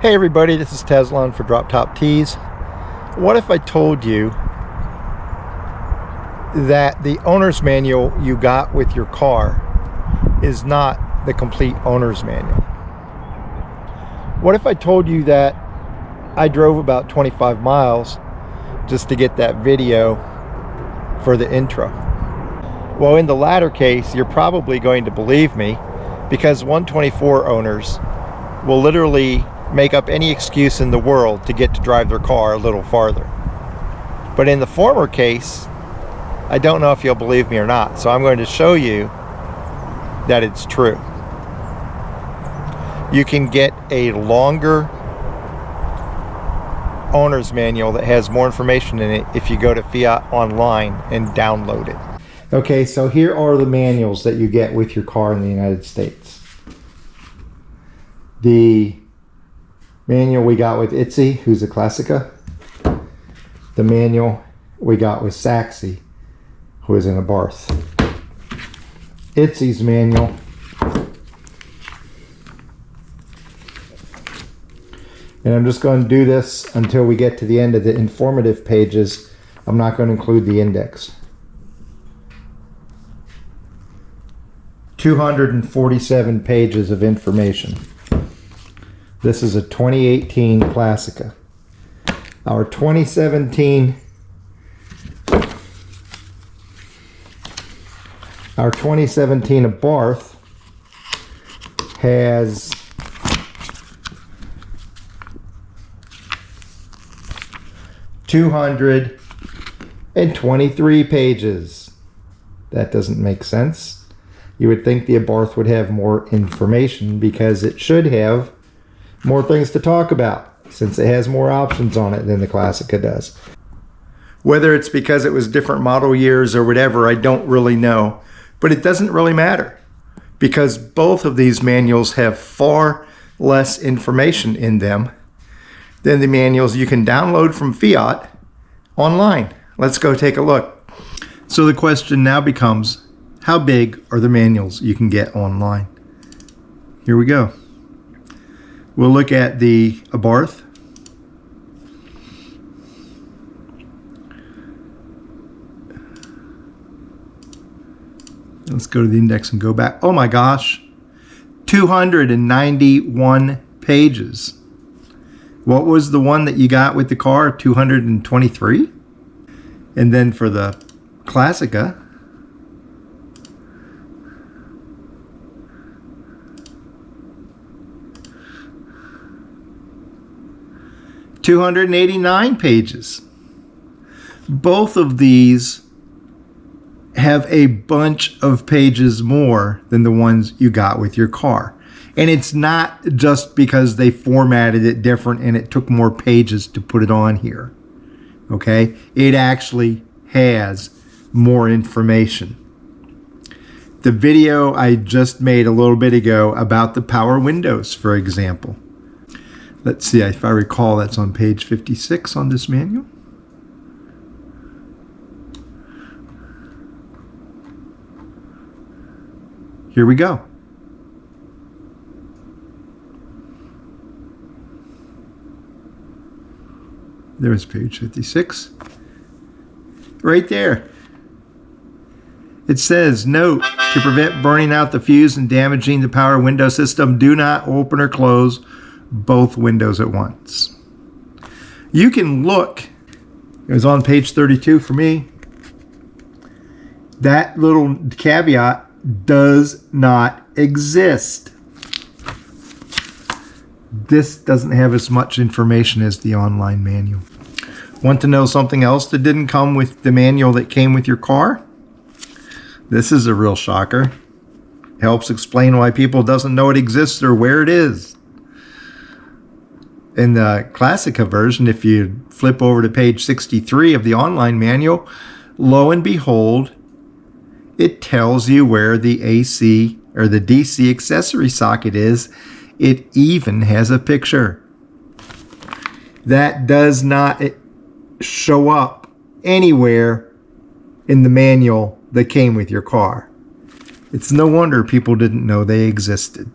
Hey everybody, this is Tezlon for Drop Top Tees. What if I told you that the owner's manual you got with your car is not the complete owner's manual? What if I told you that I drove about 25 miles just to get that video for the intro? Well, in the latter case, you're probably going to believe me, because 124 owners will literally make up any excuse in the world to get to drive their car a little farther. But in the former case, I don't know if you'll believe me or not, so I'm going to show you that it's true. You can get a longer owner's manual that has more information in it if you go to Fiat Online and download it. Okay, so here are the manuals that you get with your car in the United States. The manual we got with Itzy, who's a Classica. The manual we got with Saxy, who is an Abarth. Itzy's manual and I'm just going to do this until we get to the end of the informative pages. I'm not going to include the index. 247 pages of information. This is a 2018 Classica. Our 2017 Abarth has 223 pages. That doesn't make sense. You would think the Abarth would have more information because it should have more things to talk about, since it has more options on it than the Classica does. Whether it's because it was different model years or whatever, I don't really know. But it doesn't really matter, because both of these manuals have far less information in them than the manuals you can download from Fiat Online. Let's go take a look. So the question now becomes, how big are the manuals you can get online? Here we go. We'll look at the Abarth. Let's go to the index and go back. Oh my gosh, 291 pages. What was the one that you got with the car? 223? And then for the Classica, $289 pages. Both of these have a bunch of pages more than the ones you got with your car. And it's not just because they formatted it different and it took more pages to put it on here. Okay? It actually has more information. The video I just made a little bit ago about the power windows, for example. Let's see, if I recall, that's on page 56 on this manual. Here we go. There's page 56. Right there. It says, note, to prevent burning out the fuse and damaging the power window system, do not open or close both windows at once. You can look, it was on page 32 for me. That little caveat does not exist. This doesn't have as much information as the online manual. Want to know something else that didn't come with the manual that came with your car? This is a real shocker. Helps explain why people doesn't know it exists or where it is. In the Classica version, if you flip over to page 63 of the online manual, lo and behold, it tells you where the AC or the DC accessory socket is. It even has a picture. That does not show up anywhere in the manual that came with your car. It's no wonder people didn't know they existed.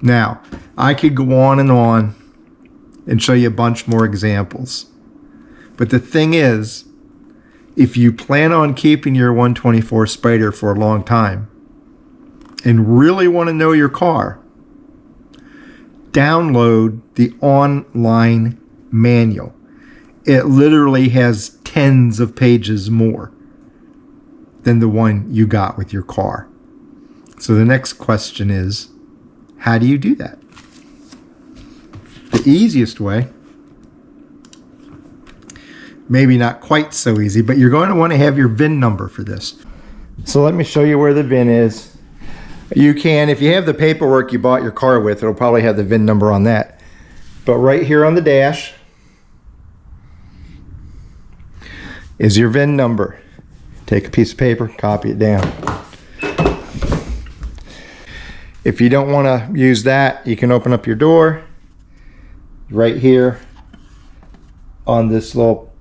Now, I could go on and show you a bunch more examples. But the thing is, if you plan on keeping your 124 Spyder for a long time and really want to know your car, download the online manual. It literally has tens of pages more than the one you got with your car. So the next question is, how do you do that? The easiest way, maybe not quite so easy, but you're going to want to have your VIN number for this. So let me show you where the VIN is. You can, if you have the paperwork you bought your car with, it'll probably have the VIN number on that. But right here on the dash is your VIN number. Take a piece of paper, copy it down. If you don't want to use that, you can open up your door. Right here on this little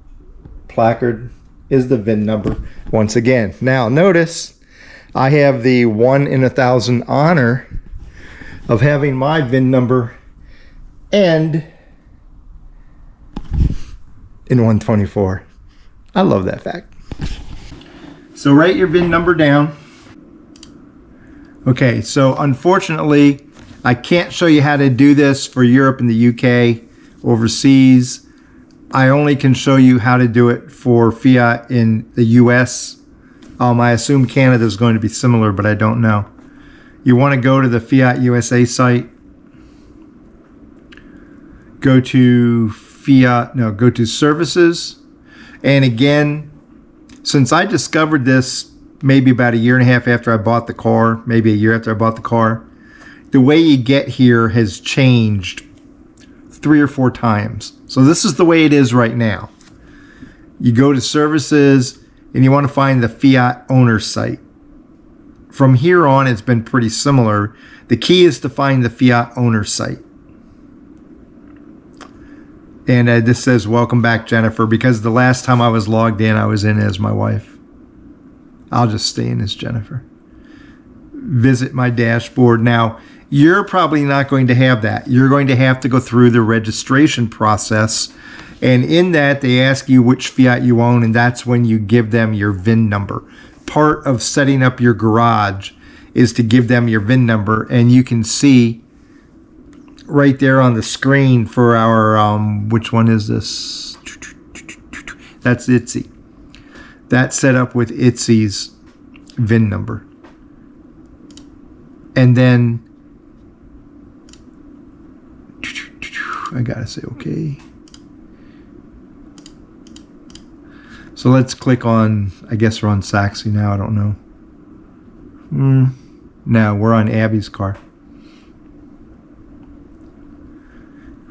placard is the VIN number once again. Now notice I have the 1 in 1,000 honor of having my VIN number end in 124. I love that fact. So write your VIN number down. Okay, so unfortunately, I can't show you how to do this for Europe and the UK, overseas. I only can show you how to do it for Fiat in the US. I assume Canada is going to be similar, but I don't know. You want to go to the Fiat USA site. Go to go to services. And again, since I discovered this maybe about 1.5 years after I bought the car, maybe a year after I bought the car, the way you get here has changed 3 or 4 times. So this is the way it is right now. You go to services and you want to find the Fiat owner site. From here on, it's been pretty similar. The key is to find the Fiat owner site. And this says, welcome back, Jennifer, because the last time I was logged in, I was in as my wife. I'll just stay in as Jennifer. Visit my dashboard. Now, you're probably not going to have that. You're going to have to go through the registration process. And in that, they ask you which Fiat you own, and that's when you give them your VIN number. Part of setting up your garage is to give them your VIN number, and you can see right there on the screen for our, which one is this? That's ITSY. That's set up with ITSY's VIN number. And then I gotta say okay. So let's click on, I guess we're on Saxy now, I don't know. No, we're on Abby's car.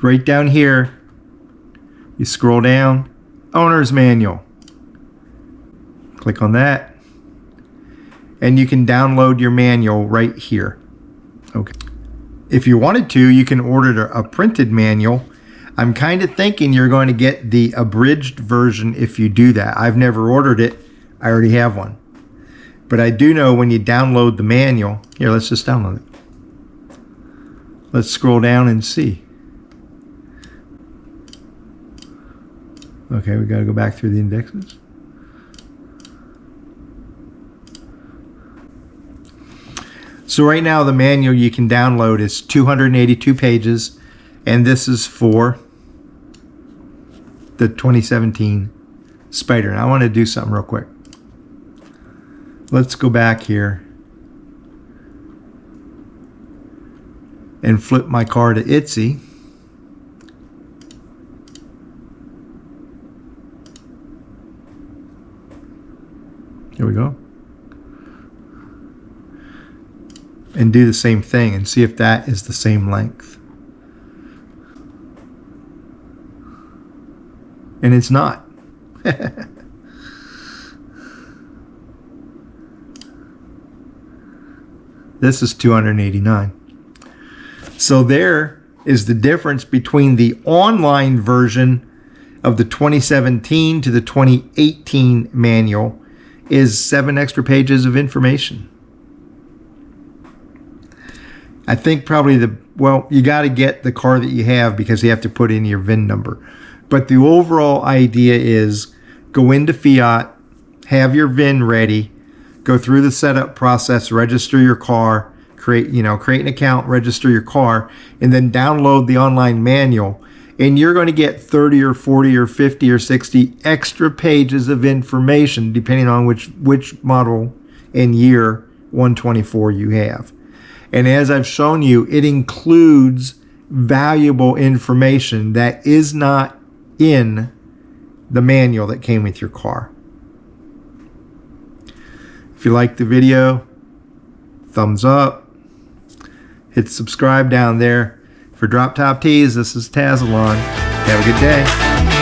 Right down here, you scroll down, owner's manual. Click on that. And you can download your manual right here. Okay. If you wanted to, you can order a printed manual. I'm kind of thinking you're going to get the abridged version if you do that. I've never ordered it. I already have one. But I do know when you download the manual, here, let's just download it. Let's scroll down and see. Okay, we got to go back through the indexes. So right now the manual you can download is 282 pages, and this is for the 2017 Spyder. And I want to do something real quick. Let's go back here and flip my car to ITSY. Here we go. And do the same thing and see if that is the same length. And it's not. This is 289. So there is the difference between the online version of the 2017 to the 2018 manual is 7 extra pages of information. I think probably you got to get the car that you have because you have to put in your VIN number. But the overall idea is go into Fiat, have your VIN ready, go through the setup process, register your car, create an account, register your car, and then download the online manual. And you're going to get 30 or 40 or 50 or 60 extra pages of information depending on which model and year 124 you have. And as I've shown you, it includes valuable information that is not in the manual that came with your car. If you liked the video, thumbs up. Hit subscribe down there. For Drop Top Tees, this is Tazalon. Have a good day.